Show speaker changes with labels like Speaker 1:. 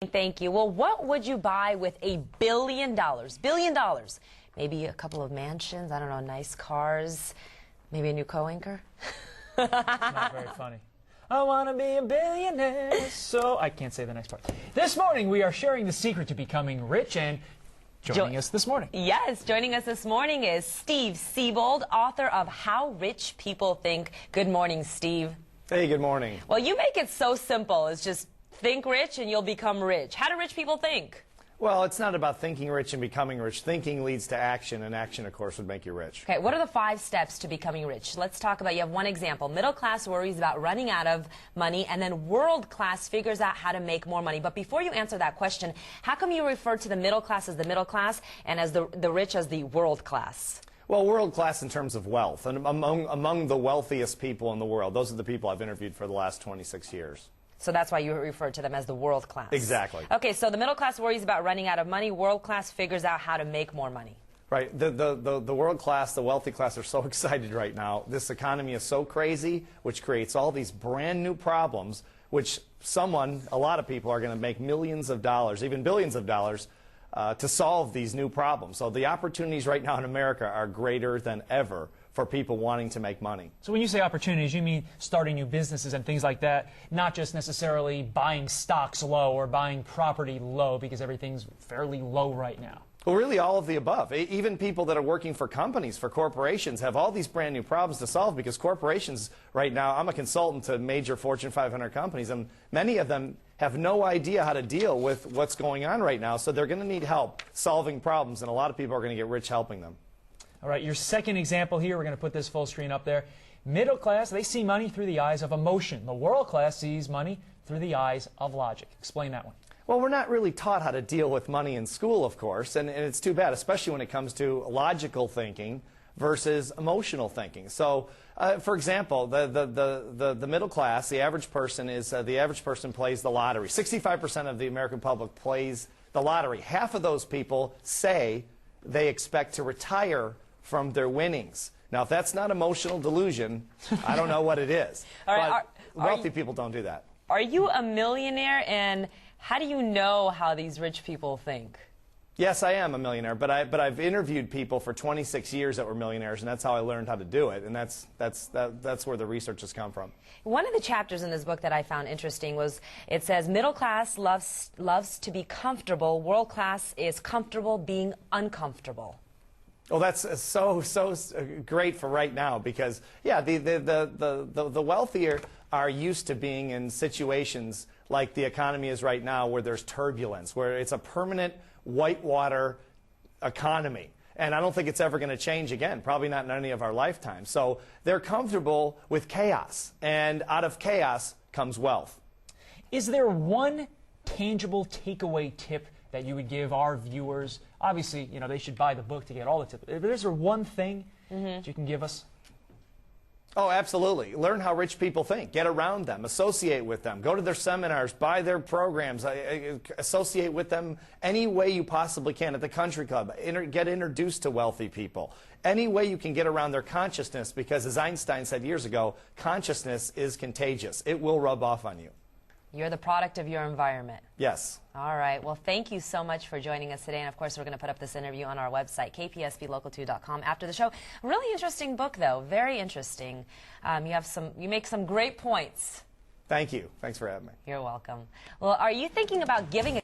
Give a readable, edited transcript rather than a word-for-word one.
Speaker 1: Thank you. Well, what would you buy with $1 billion? Billion dollars. Maybe a couple of mansions, I don't know, nice cars, maybe a new co-anchor?
Speaker 2: Not very funny. I want to be a billionaire, so I can't say the next part. This morning, we are sharing the secret to becoming rich, and joining us this morning.
Speaker 1: Yes, joining us this morning is Steve Siebold, author of How Rich People Think. Good morning, Steve.
Speaker 3: Hey, good morning.
Speaker 1: Well, you make it so simple. It's just think rich and you'll become rich. How do rich people think?
Speaker 3: Well, it's not about thinking rich and becoming rich. Thinking leads to action, and action, of course, would make you rich.
Speaker 1: Okay, what are the 5 steps to becoming rich? Let's talk about, you have one example. Middle class worries about running out of money, and then world class figures out how to make more money. But before you answer that question, how come you refer to the middle class as the middle class and as the rich as the world class?
Speaker 3: Well, world class in terms of wealth, and among the wealthiest people in the world. Those are the people I've interviewed for the last 26 years.
Speaker 1: So that's why you refer to them as the world class.
Speaker 3: Exactly.
Speaker 1: Okay, so the middle class worries about running out of money. World class figures out how to make more money.
Speaker 3: Right. The world class, the wealthy class are so excited right now. This economy is so crazy, which creates all these brand new problems, which a lot of people are going to make millions of dollars, even billions of dollars, to solve these new problems. So the opportunities right now in America are greater than ever for people wanting to make money.
Speaker 2: So when you say opportunities, you mean starting new businesses and things like that, not just necessarily buying stocks low or buying property low, because everything's fairly low right now.
Speaker 3: Well, really all of the above. Even people that are working for companies, for corporations, have all these brand new problems to solve, because corporations right now, I'm a consultant to major Fortune 500 companies, and many of them have no idea how to deal with what's going on right now, so they're going to need help solving problems, and a lot of people are going to get rich helping them.
Speaker 2: All right, your second example here, we're going to put this full screen up there. Middle class, they see money through the eyes of emotion. The world class sees money through the eyes of logic. Explain that one.
Speaker 3: Well, we're not really taught how to deal with money in school, of course, and it's too bad, especially when it comes to logical thinking versus emotional thinking. So, for example, the middle class, the average person plays the lottery. 65% of the American public plays the lottery. Half of those people say they expect to retire from their winnings. Now, if that's not emotional delusion, I don't know what it is.
Speaker 1: All right,
Speaker 3: but wealthy people don't do that.
Speaker 1: Are you a millionaire, and how do you know how these rich people think?
Speaker 3: Yes, I am a millionaire, but I've interviewed people for 26 years that were millionaires, and that's how I learned how to do it, and that's where the research has come from.
Speaker 1: One of the chapters in this book that I found interesting was, it says, middle class loves to be comfortable, world class is comfortable being uncomfortable.
Speaker 3: Well, that's so great for right now, because yeah, the wealthier are used to being in situations like the economy is right now, where there's turbulence, where it's a permanent whitewater economy. And I don't think it's ever going to change again, probably not in any of our lifetimes. So they're comfortable with chaos, and out of chaos comes wealth.
Speaker 2: Is there one tangible takeaway tip that you would give our viewers? Obviously, you know, they should buy the book to get all the tips. But is there one thing that you can give us?
Speaker 3: Oh, absolutely. Learn how rich people think. Get around them. Associate with them. Go to their seminars. Buy their programs. Associate with them any way you possibly can at the country club. Get introduced to wealthy people. Any way you can get around their consciousness, because as Einstein said years ago, consciousness is contagious. It will rub off on you.
Speaker 1: You're the product of your environment.
Speaker 3: Yes.
Speaker 1: All right. Well, thank you so much for joining us today. And, of course, we're going to put up this interview on our website, kpsblocal2.com, after the show. Really interesting book, though. Very interesting. You make some great points.
Speaker 3: Thank you. Thanks for having me.
Speaker 1: You're welcome. Well, are you thinking about giving a